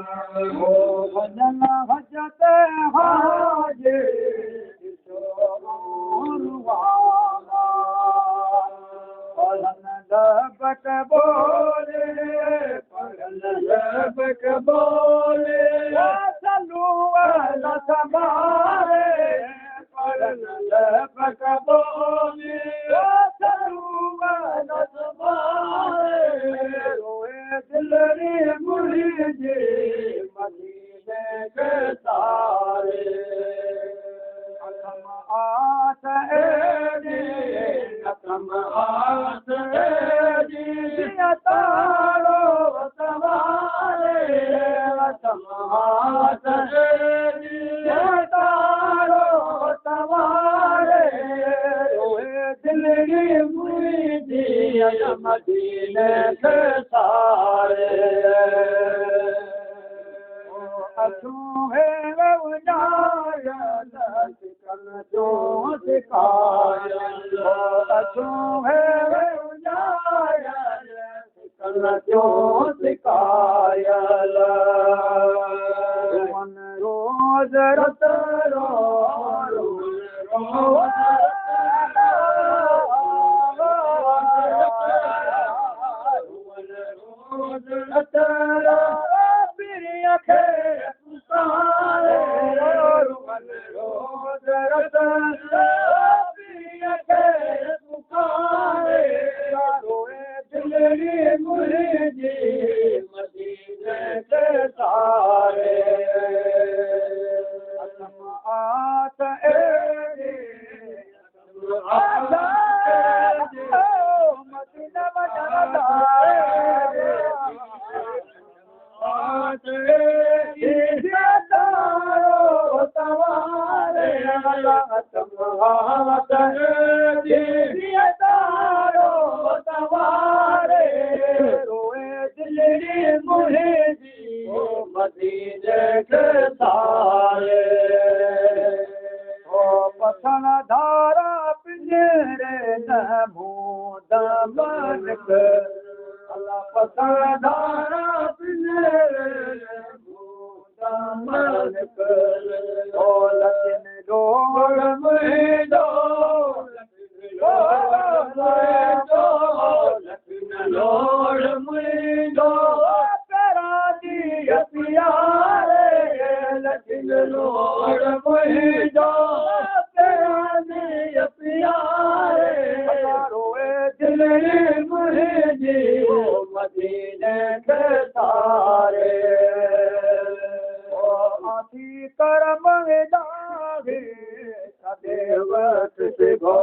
भजन भजते हाजे पढ़न दबक बोले चलू संभाले पढ़न दबक बोले चलू संभाले रोए दिलरी मुड़ी जी मदीने के तारे आस तारो सवारे तारो सवारे रोए दिलगी मुझी मदीने के तारे असूं है जो सिखाया असूं है जो सिखाया मन रोज रत रो रोज रत रो प्रिय खे पुकारे रोज रत प्रिय खे पुकारे रोए दिलरी मुझी मदीने के तारे आस मदीना वजदा रोए दिलरी मुझी मदीने के तारे पसन धारा पिंजरे न मोदमन पसन धारा पिंजरे मोदमन लखन डोर मुझो लखन डोर मुझो कराची प्यारे लखन डोर मुझो कराची प्यारे रोए दिलरी मुझी मदीने के तारे आसी करम दागे सदैव तुझको